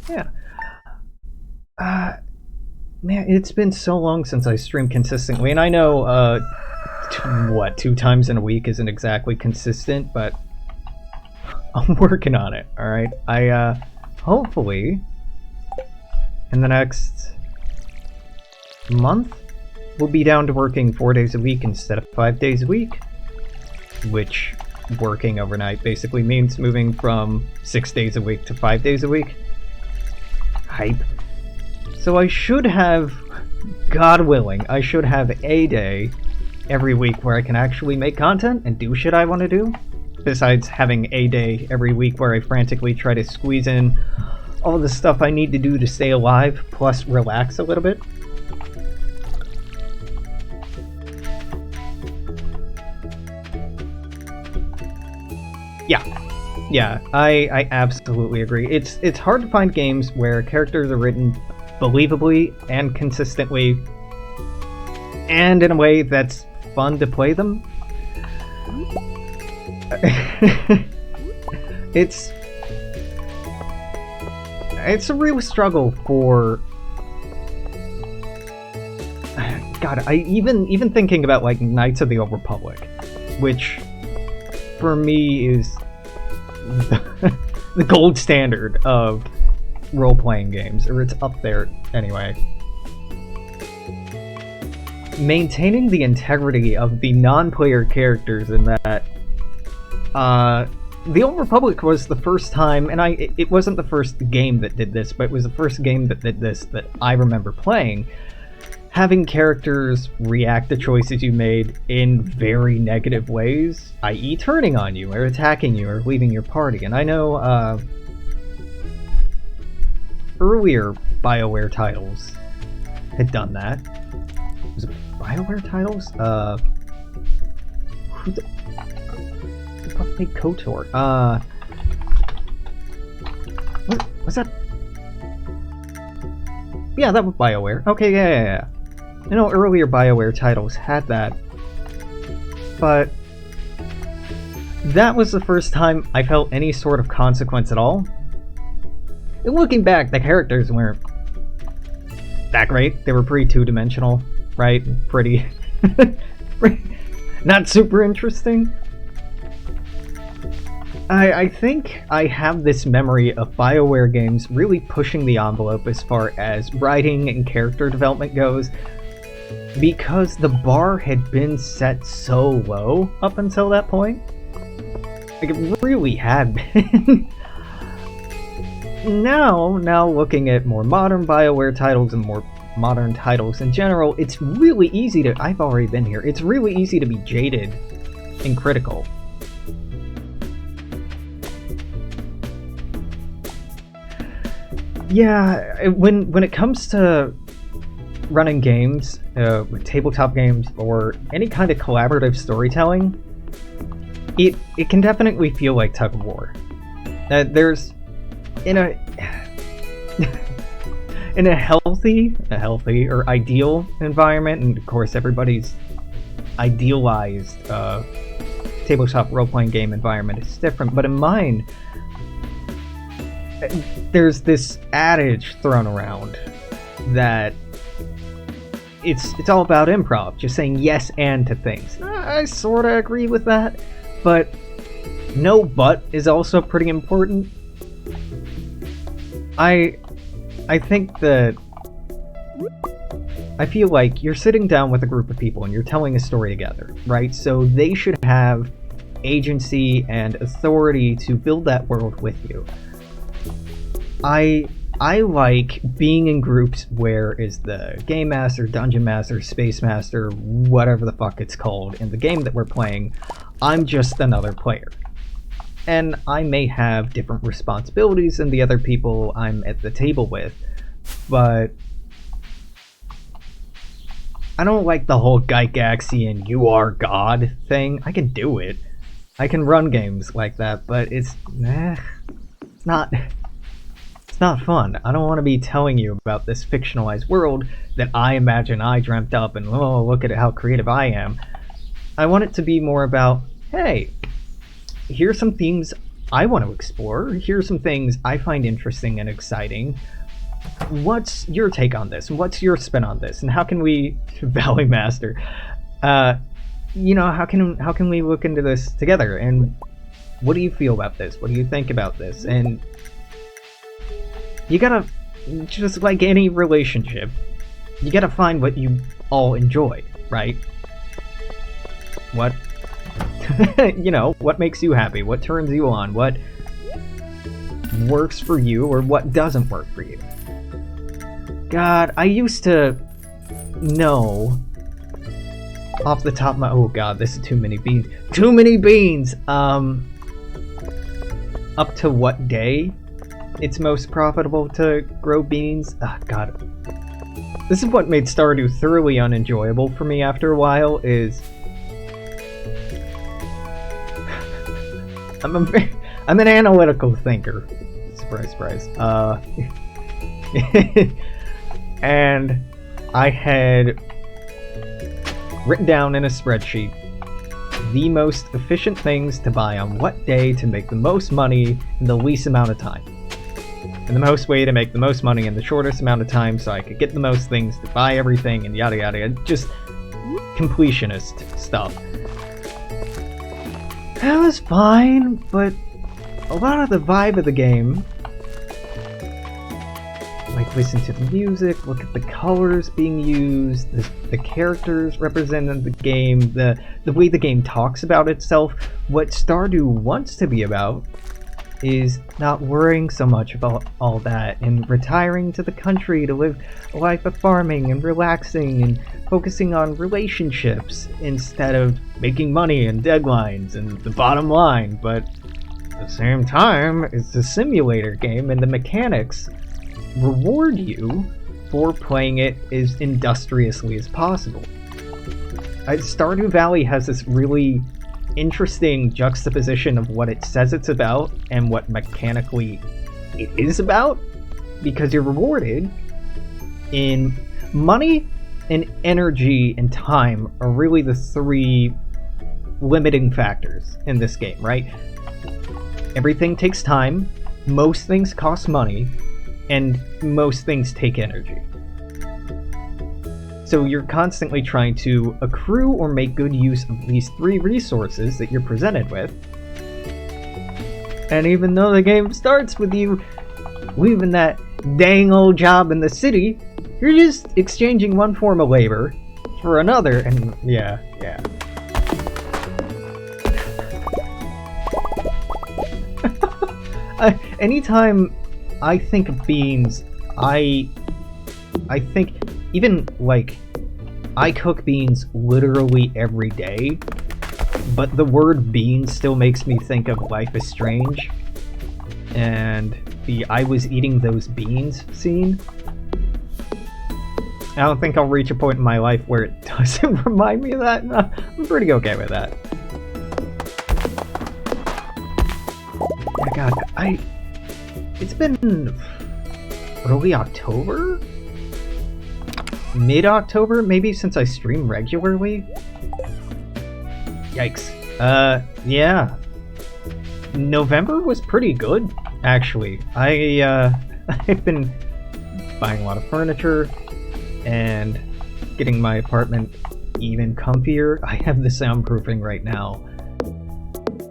Yeah. Uh, Man, it's been so long since I streamed consistently, and I know, two times in a week isn't exactly consistent, but I'm working on it, alright? Hopefully, in the next month, we'll be down to working 4 days a week instead of 5 days a week, which working overnight basically means moving from 6 days a week to 5 days a week. Hype. So I should have, God willing, I should have a day every week where I can actually make content and do shit I want to do. Besides having a day every week where I frantically try to squeeze in all the stuff I need to do to stay alive, plus relax a little bit. Yeah, I absolutely agree. It's hard to find games where characters are written believably and consistently, and in a way that's fun to play them. it's a real struggle for God. Even thinking about like Knights of the Old Republic, which for me is the gold standard of role-playing games, or it's up there anyway. Maintaining the integrity of the non-player characters in that, the Old Republic was the first time, and it wasn't the first game that did this, but it was the first game that did this that I remember playing. Having characters react to choices you made in very negative ways, i.e. turning on you, or attacking you, or leaving your party. And I know, earlier BioWare titles had done that. Was it BioWare titles? Who the fuck made KOTOR? Was that? Yeah, that was BioWare. Okay, yeah. I know earlier BioWare titles had that, but that was the first time I felt any sort of consequence at all. And looking back, the characters weren't that great. They were pretty two-dimensional, right? Pretty not super interesting. I think I have this memory of BioWare games really pushing the envelope as far as writing and character development goes, because the bar had been set so low up until that point. Like, it really had been. Now looking at more modern BioWare titles and more modern titles in general, it's really easy to... I've already been here. It's really easy to be jaded and critical. Yeah, when it comes to running games, tabletop games, or any kind of collaborative storytelling, it can definitely feel like tug of war. There's in a healthy or ideal environment, and of course everybody's idealized tabletop role-playing game environment is different, but in mine, there's this adage thrown around that it's all about improv, just saying yes and to things. I sort of agree with that, but no but is also pretty important. I think that I feel like you're sitting down with a group of people and you're telling a story together, right? So they should have agency and authority to build that world with you. I like being in groups where is the game master, dungeon master, space master, whatever the fuck it's called in the game that we're playing. I'm just another player. And I may have different responsibilities than the other people I'm at the table with, but I don't like the whole Gygaxian you are God thing. I can do it. I can run games like that, but it's not fun. I don't want to be telling you about this fictionalized world that I imagine I dreamt up and oh, look at how creative I am. I want it to be more about, hey, here's some themes I want to explore. Here's some things I find interesting and exciting. What's your take on this? What's your spin on this? And how can we, Valley Master, how can we look into this together? And what do you feel about this? What do you think about this? And you gotta, just like any relationship, you gotta find what you all enjoy, right? What, what makes you happy? What turns you on? What works for you or what doesn't work for you? God, I used to know off the top of my... Oh god, this is too many beans. Too many beans! Up to what day it's most profitable to grow beans? Oh god. This is what made Stardew thoroughly unenjoyable for me after a while, is... I'm an analytical thinker. Surprise, surprise. And I had written down in a spreadsheet the most efficient things to buy on what day to make the most money in the least amount of time. And the most way to make the most money in the shortest amount of time so I could get the most things to buy everything and yada yada yada. Just completionist stuff. That was fine, but a lot of the vibe of the game, like listen to the music, look at the colors being used, the characters represented in the game, the way the game talks about itself. What Stardew wants to be about is not worrying so much about all that and retiring to the country to live a life of farming and relaxing and focusing on relationships instead of making money and deadlines and the bottom line. But at the same time, it's a simulator game and the mechanics reward you for playing it as industriously as possible. Stardew Valley has this really interesting juxtaposition of what it says it's about and what mechanically it is about, because you're rewarded in money and energy and time are really the three limiting factors in this game, right? Everything takes time, most things cost money, and most things take energy. So you're constantly trying to accrue or make good use of these three resources that you're presented with. And even though the game starts with you leaving that dang old job in the city, you're just exchanging one form of labor for another, and yeah. Anytime I think of beans, I think, even like, I cook beans literally every day, but the word beans still makes me think of Life is Strange and the I was eating those beans scene. I don't think I'll reach a point in my life where it doesn't remind me of that. No, I'm pretty okay with that. Yeah, God, it's been early October? Mid-October, maybe, since I stream regularly? Yikes. Yeah. November was pretty good, actually. I've been buying a lot of furniture and getting my apartment even comfier. I have the soundproofing right now.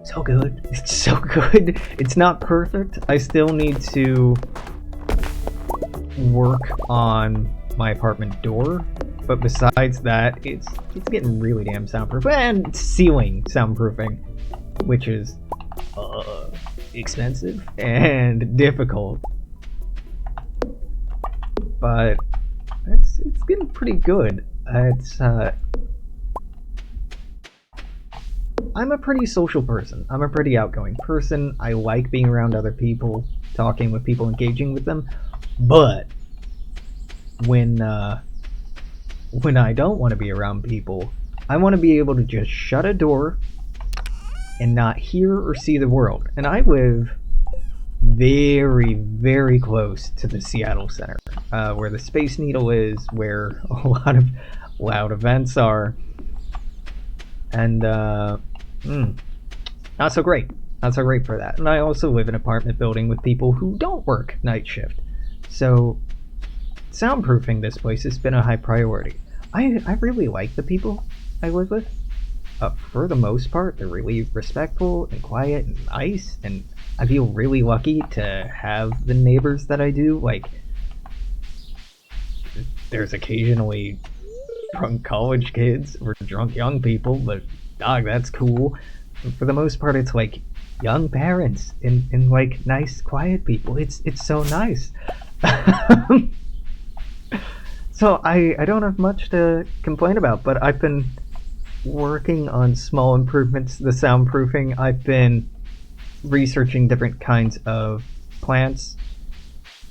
So good. It's so good. It's not perfect. I still need to work on my apartment door, but besides that, it's getting really damn soundproof. And ceiling soundproofing, which is expensive and difficult, but it's getting pretty good. I'm a pretty social person. I'm a pretty outgoing person. I like being around other people, talking with people, engaging with them, but when I don't want to be around people, I want to be able to just shut a door and not hear or see the world. And I live very, very close to the Seattle Center, where the Space Needle is, where a lot of loud events are, and not so great. That's a rate for that. And I also live in an apartment building with people who don't work night shift. So soundproofing this place has been a high priority. I really like the people I live with. For the most part, they're really respectful and quiet and nice, and I feel really lucky to have the neighbors that I do. Like, there's occasionally drunk college kids or drunk young people, but dog, that's cool. And for the most part, it's like young parents and like nice, quiet people. It's so nice. So I don't have much to complain about, but I've been working on small improvements to the soundproofing. I've been researching different kinds of plants.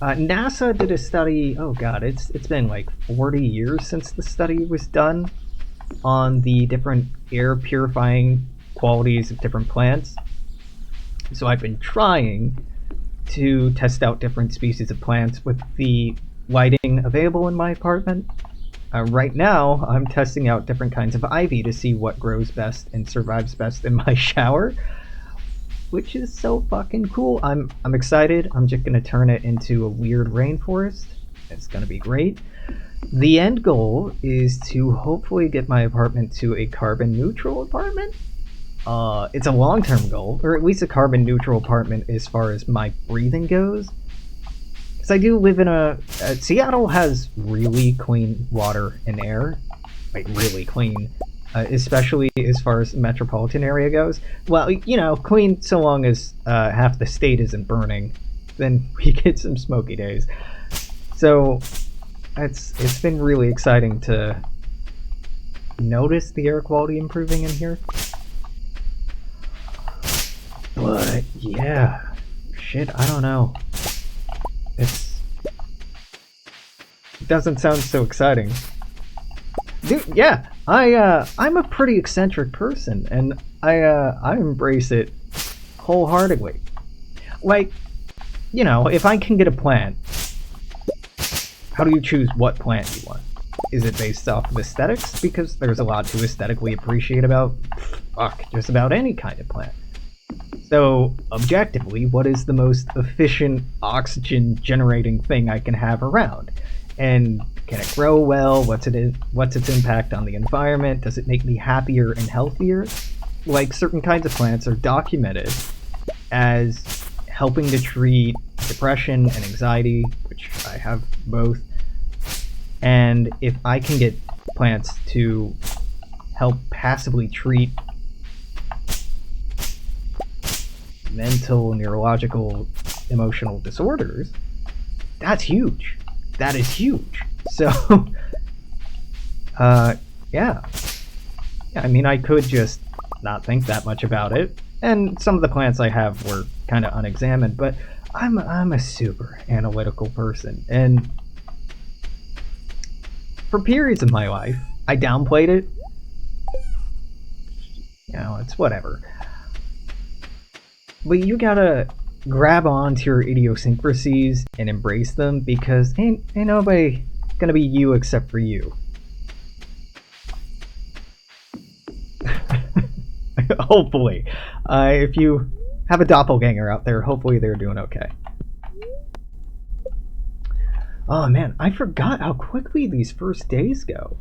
NASA did a study. Oh god, it's been like 40 years since the study was done on the different air purifying qualities of different plants. So I've been trying to test out different species of plants with the lighting available in my apartment. Right now, I'm testing out different kinds of ivy to see what grows best and survives best in my shower, which is so fucking cool. I'm excited. I'm just gonna turn it into a weird rainforest. It's gonna be great. The end goal is to hopefully get my apartment to a carbon neutral apartment. It's a long-term goal, or at least a carbon neutral apartment as far as my breathing goes. Because I do live in Seattle has really clean water and air, like really clean, especially as far as the metropolitan area goes. Well, you know, clean so long as half the state isn't burning, then we get some smoky days. So it's been really exciting to notice the air quality improving in here. But yeah, shit, I don't know. It doesn't sound so exciting. Dude, yeah, I'm a pretty eccentric person, and I embrace it wholeheartedly. Like, you know, if I can get a plant, how do you choose what plant you want? Is it based off of aesthetics? Because there's a lot to aesthetically appreciate about, just about any kind of plant. So, objectively, what is the most efficient oxygen generating thing I can have around? And can it grow well? What's its impact on the environment? Does it make me happier and healthier? Like, certain kinds of plants are documented as helping to treat depression and anxiety, which I have both. And if I can get plants to help passively treat mental, neurological, emotional disorders, that's huge. That is huge. So, yeah. I mean, I could just not think that much about it, and some of the plants I have were kind of unexamined, but I'm a super analytical person, and for periods of my life, I downplayed it. You know, it's whatever. But you gotta grab onto your idiosyncrasies and embrace them, because ain't nobody gonna be you except for you. Hopefully. If you have a doppelganger out there, hopefully they're doing okay. Oh man, I forgot how quickly these first days go.